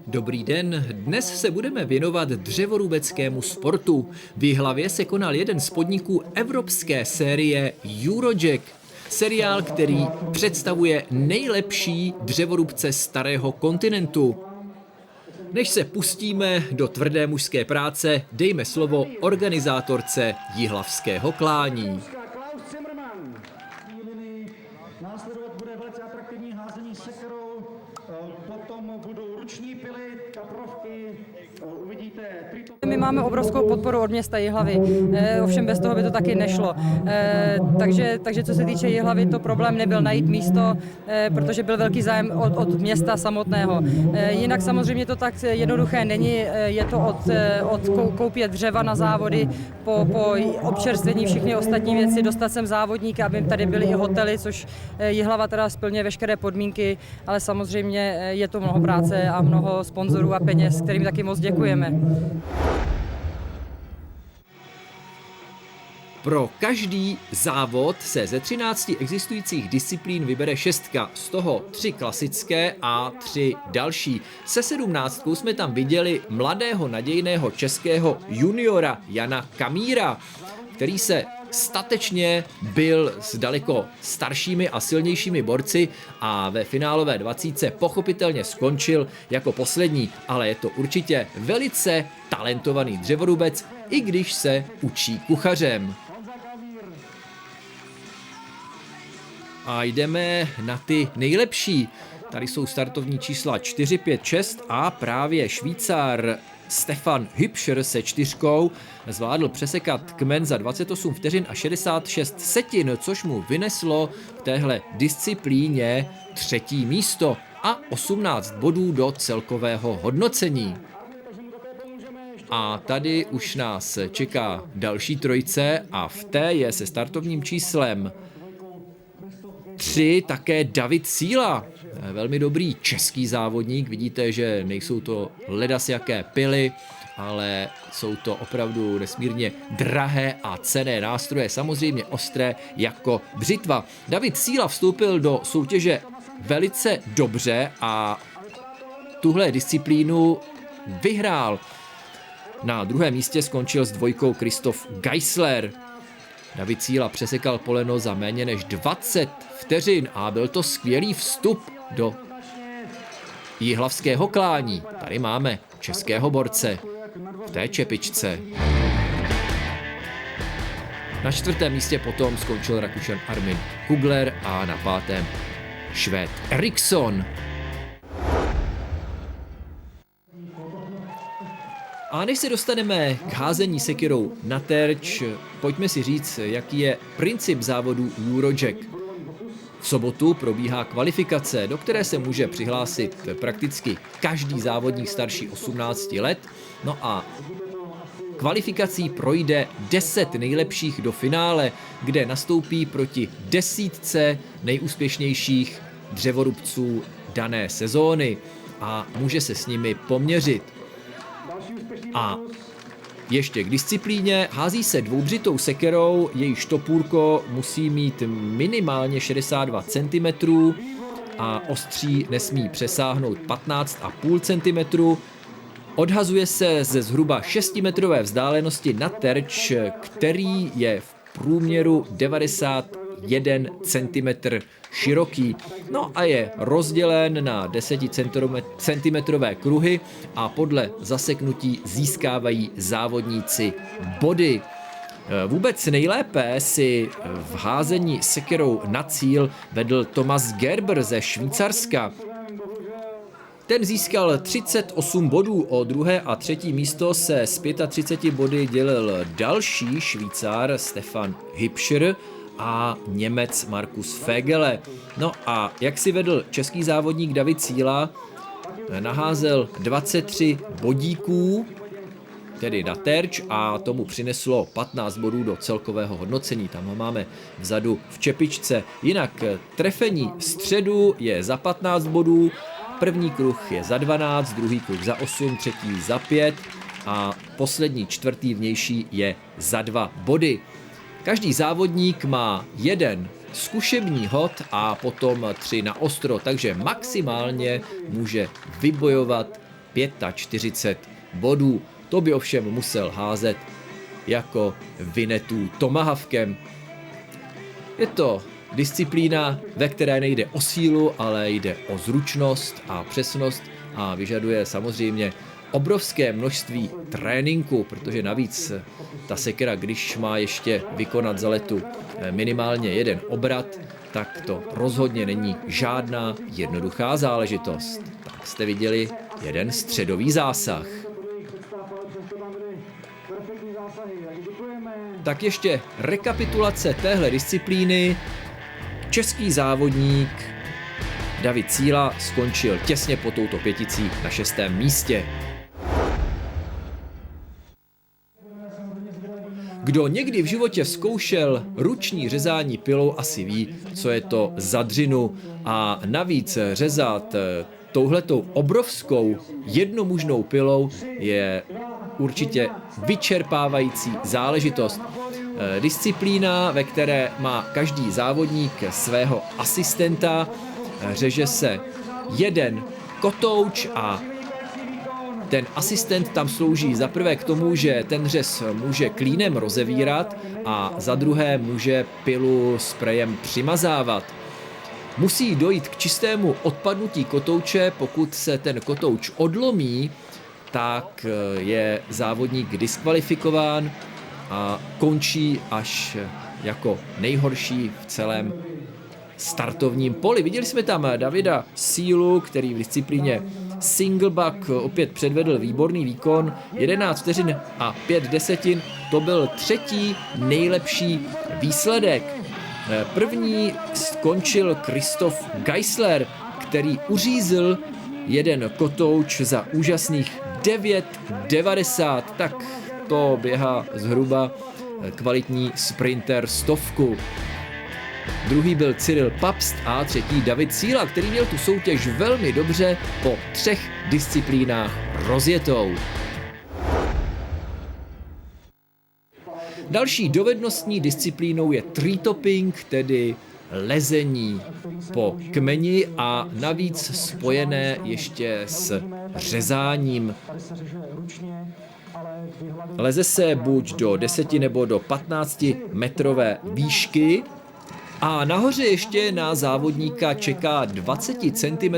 Dobrý den, dnes se budeme věnovat dřevorubeckému sportu. V Jihlavě se konal jeden z podniků evropské série Eurojack. Seriál, který představuje nejlepší dřevorubce starého kontinentu. Než se pustíme do tvrdé mužské práce, dejme slovo organizátorce jihlavského klání. Následovat bude velice atraktivní házení sekerou, potom budou ruční pily, kaprovky, uvidíte triton. My máme obrovskou podporu od města Jihlavy, ovšem bez toho by to taky nešlo. Takže co se týče Jihlavy, to problém nebyl najít místo, protože byl velký zájem od města samotného. Jinak samozřejmě to tak jednoduché není, je to od koupě dřeva na závody, po občerstvení všechny ostatní věci, dostat sem závodníky, aby tady byly i hotely, což Jihlava teda splňuje veškeré podmínky, ale samozřejmě je to mnoho práce a mnoho sponzorů a peněz, kterým taky moc děkujeme. Pro každý závod se ze 13 existujících disciplín vybere 6, z toho 3 klasické a 3 další. Se 17 jsme tam viděli mladého nadějného českého juniora Jana Kamíra, který se statečně bil s daleko staršími a silnějšími borci a ve finálové 20 pochopitelně skončil jako poslední, ale je to určitě velice talentovaný dřevorubec, i když se učí kuchařem. A jdeme na ty nejlepší. Tady jsou startovní čísla 4, 5, 6 a právě Švýcar Stefan Hübscher se 4 zvládl přesekat kmen za 28 vteřin a 66 setin, což mu vyneslo v téhle disciplíně 3. místo a 18 bodů do celkového hodnocení. A tady už nás čeká další trojice a v té je se startovním číslem 3 také David Síla, velmi dobrý český závodník. Vidíte, že nejsou to ledasjaké pily, ale jsou to opravdu nesmírně drahé a cenné nástroje, samozřejmě ostré jako břitva. David Síla vstoupil do soutěže velice dobře a tuhle disciplínu vyhrál. Na 2. místě skončil s 2 Christoph Geisler. David Síla přesekal poleno za méně než 20 vteřin a byl to skvělý vstup do jihlavského klání. Tady máme českého borce v té čepičce. Na 4. místě potom skončil Rakušan Armin Kugler a na 5. Švéd Eriksson. A než se dostaneme k házení sekirou na terč, pojďme si říct, jaký je princip závodu Eurojack. V sobotu probíhá kvalifikace, do které se může přihlásit prakticky každý závodník starší 18 let. No a kvalifikací projde 10 nejlepších do finále, kde nastoupí proti 10 nejúspěšnějších dřevorubců dané sezóny a může se s nimi poměřit. A ještě k disciplíně, hází se dvoubřitou sekerou, jejíž topůrko musí mít minimálně 62 cm a ostří nesmí přesáhnout 15,5 cm. Odhazuje se ze zhruba 6metrové vzdálenosti na terč, který je v průměru 91 cm široký. No a je rozdělen na 10 cm kruhy a podle zaseknutí získávají závodníci body. Vůbec nejlépe si v házení sekerou na cíl vedl Thomas Gerber ze Švýcarska. Ten získal 38 bodů, o 2. a 3. místo se s 35 body dělil další Švýcar Stefan Hübscher a Němec Markus Fegele. No a jak si vedl český závodník David Síla, naházel 23 bodíků, tedy na terč, a tomu přineslo 15 bodů do celkového hodnocení. Tam ho máme vzadu v čepičce. Jinak trefení středu je za 15 bodů, první kruh je za 12, druhý kruh za 8, třetí za 5 a poslední 4. vnější je za 2 body. Každý závodník má 1 zkušební hod a potom 3 na ostro, takže maximálně může vybojovat 45 bodů. To by ovšem musel házet jako Winnetou tomahawkem. Je to disciplína, ve které nejde o sílu, ale jde o zručnost a přesnost a vyžaduje samozřejmě obrovské množství tréninku, protože navíc ta sekera, když má ještě vykonat za letu minimálně jeden obrat, tak to rozhodně není žádná jednoduchá záležitost. Tak jste viděli jeden středový zásah. Tak ještě rekapitulace téhle disciplíny. Český závodník David Síla skončil těsně pod touto pěticí na 6. místě. Kdo někdy v životě zkoušel ruční řezání pilou, asi ví, co je to za dřinu, a navíc řezat touhletou obrovskou jednomužnou pilou je určitě vyčerpávající záležitost. Disciplína, ve které má každý závodník svého asistenta, řeže se jeden kotouč a ten asistent tam slouží za prvé k tomu, že ten řez může klínem rozevírat a za druhé může pilu sprejem přimazávat. Musí dojít k čistému odpadnutí kotouče, pokud se ten kotouč odlomí, tak je závodník diskvalifikován a končí až jako nejhorší v celém startovním poli. Viděli jsme tam Davida Sílu, který v disciplíně singleback opět předvedl výborný výkon, 11 vteřin a 5 desetin, to byl třetí nejlepší výsledek. První skončil Christoph Geisler, který uřízl jeden kotouč za úžasných 9,90, tak to běhá zhruba kvalitní sprinter 100. Druhý byl Cyril Pabst a třetí David Síla, který měl tu soutěž velmi dobře po 3 disciplínách rozjetou. Další dovednostní disciplínou je tree topping, tedy lezení po kmeni a navíc spojené ještě s řezáním. Leze se buď do 10 nebo do 15 metrové výšky a nahoře ještě na závodníka čeká 20 cm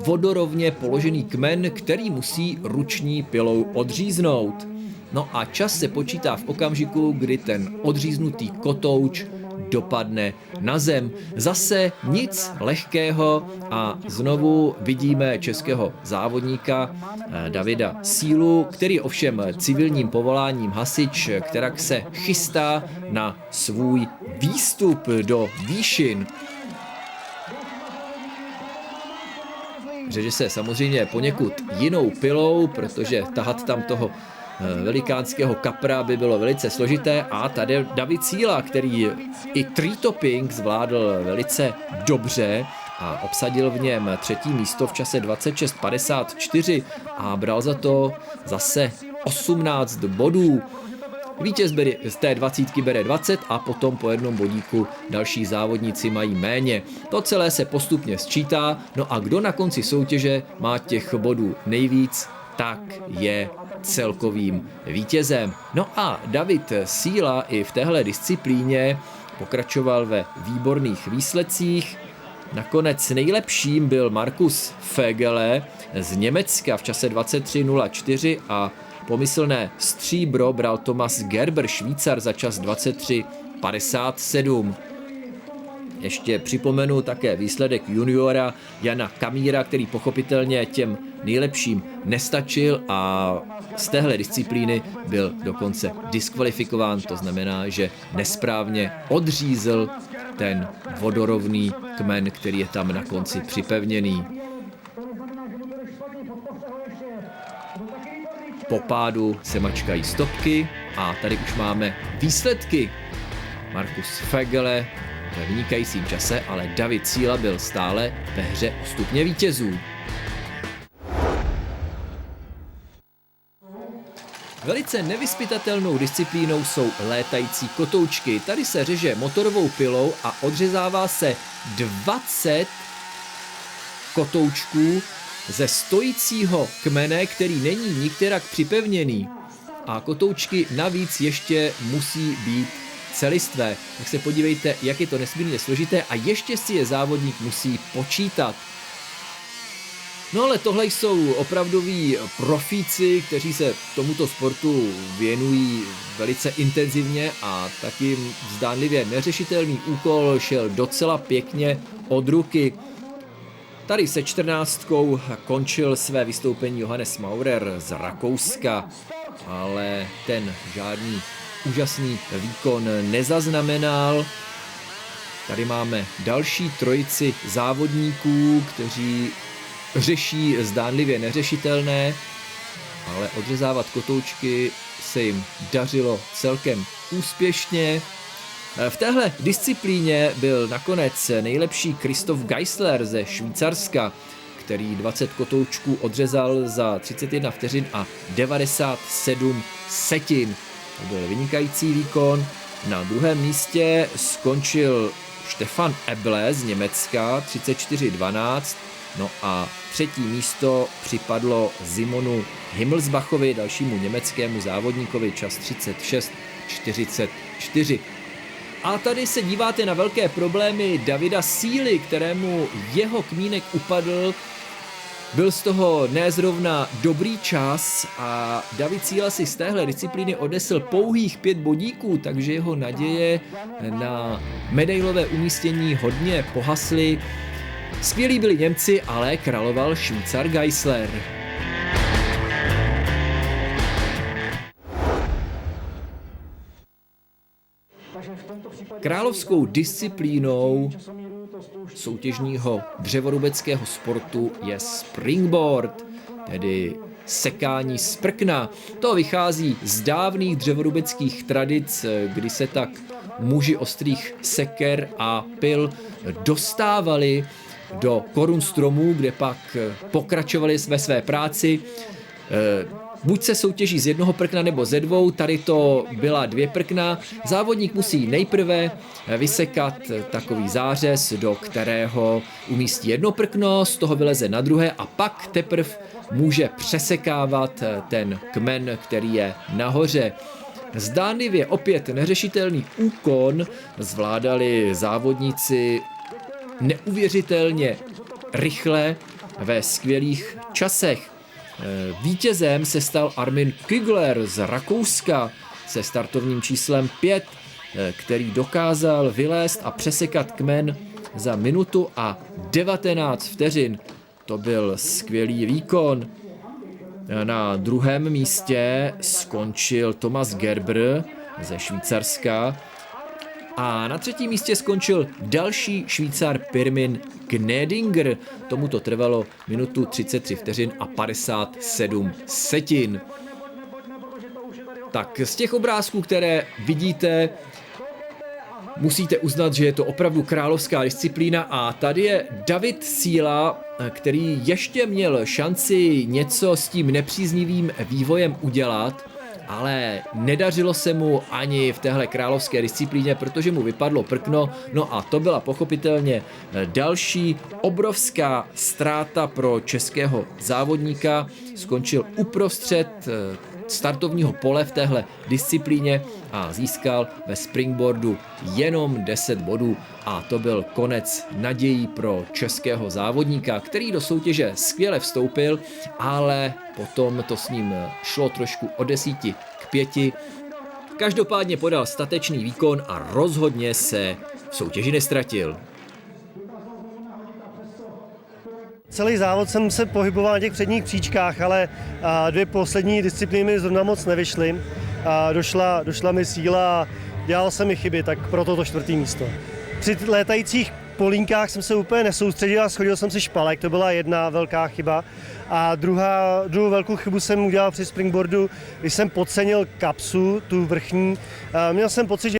vodorovně položený kmen, který musí ruční pilou odříznout. No a čas se počítá v okamžiku, kdy ten odříznutý kotouč dopadne na zem. Zase nic lehkého a znovu vidíme českého závodníka Davida Sílu, který je ovšem civilním povoláním hasič, která se chystá na svůj výstup do výšin. Řeže se samozřejmě poněkud jinou pilou, protože tahat tam toho velikánského kapra by bylo velice složité, a tady David Síla, který i tree topping zvládl velice dobře a obsadil v něm 3. místo v čase 26,54 a bral za to zase 18 bodů. Vítěz z té 20 bere 20 a potom po jednom bodíku další závodníci mají méně. To celé se postupně sčítá, no a kdo na konci soutěže má těch bodů nejvíc, tak je celkovým vítězem. No a David Síla i v téhle disciplíně pokračoval ve výborných výsledcích. Nakonec nejlepším byl Markus Fegele z Německa v čase 23,04 a pomyslné stříbro bral Thomas Gerber, Švýcar, za čas 23,57. Ještě připomenu také výsledek juniora Jana Kamíra, který pochopitelně těm nejlepším nestačil a z téhle disciplíny byl dokonce diskvalifikován, to znamená, že nesprávně odřízl ten vodorovný kmen, který je tam na konci připevněný. Po pádu se mačkají stopky a tady už máme výsledky. Markus Fegele ve vynikajícím čase, ale David Síla byl stále ve hře o stupně vítězů. Velice nevyzpytatelnou disciplínou jsou létající kotoučky. Tady se řeže motorovou pilou a odřezává se 20 kotoučků ze stojícího kmene, který není nikterak připevněný. A kotoučky navíc ještě musí být celistvé. Tak se podívejte, jak je to nesmírně složité a ještě si je závodník musí počítat. No ale tohle jsou opravdoví profíci, kteří se tomuto sportu věnují velice intenzivně a taky zdánlivě neřešitelný úkol šel docela pěkně od ruky. Tady se 14 končil své vystoupení Johannes Maurer z Rakouska, ale ten žádný úžasný výkon nezaznamenal. Tady máme další trojici závodníků, kteří řeší zdánlivě neřešitelné, ale odřezávat kotoučky se jim dařilo celkem úspěšně. V téhle disciplíně byl nakonec nejlepší Christoph Geissler ze Švýcarska, který 20 kotoučků odřezal za 31 vteřin a 97 setin. To byl vynikající výkon. Na druhém místě skončil Stefan Eble z Německa 34:12. No a třetí místo připadlo Simonu Himmelsbachovi, dalšímu německému závodníkovi, čas 36:44. A tady se díváte na velké problémy Davida Síly, kterému jeho kmínek upadl. Byl z toho nezrovna dobrý čas a David Síla si z téhle disciplíny odnesl pouhých 5 bodíků, takže jeho naděje na medailové umístění hodně pohasly. Skvělí byli Němci, ale královal Švýcar Geissler. Královskou disciplínou soutěžního dřevorubeckého sportu je springboard, tedy sekání z prkna. To vychází z dávných dřevorubeckých tradic, kdy se tak muži ostrých seker a pil dostávali do korun stromů, kde pak pokračovali ve své práci. Buď se soutěží z jednoho prkna nebo ze dvou, tady to byla 2 prkna. Závodník musí nejprve vysekat takový zářez, do kterého umístí jedno prkno, z toho vyleze na druhé a pak teprve může přesekávat ten kmen, který je nahoře. Zdánlivě opět neřešitelný úkon zvládali závodníci neuvěřitelně rychle ve skvělých časech. Vítězem se stal Armin Kügler z Rakouska se startovním číslem 5, který dokázal vylézt a přesekat kmen za minutu a 19 vteřin. To byl skvělý výkon. Na druhém místě skončil Thomas Gerber ze Švýcarska a na třetím místě skončil další Švýcar Pirmin Gnedinger. Tomu to trvalo minutu 33 vteřin a 57 setin. Tak z těch obrázků, které vidíte, musíte uznat, že je to opravdu královská disciplína a tady je David Síla, který ještě měl šanci něco s tím nepříznivým vývojem udělat, ale nedařilo se mu ani v téhle královské disciplíně, protože mu vypadlo prkno, no a to byla pochopitelně další obrovská ztráta pro českého závodníka. Skončil uprostřed startovního pole v téhle disciplíně a získal ve springboardu jenom 10 bodů a to byl konec nadějí pro českého závodníka, který do soutěže skvěle vstoupil, ale potom to s ním šlo trošku od 10 k 5. Každopádně podal statečný výkon a rozhodně se v soutěži nestratil. Celý závod jsem se pohyboval na těch předních příčkách, ale 2 poslední disciplíny mi zrovna moc nevyšly. Došla mi síla a dělal jsem mi chyby, tak proto to 4. místo. Při létajících polínkách jsem se úplně nesoustředil a schodil jsem si špalek, to byla jedna velká chyba. A druhou velkou chybu jsem udělal při springboardu, když jsem podcenil kapsu, tu vrchní. Měl jsem pocit, že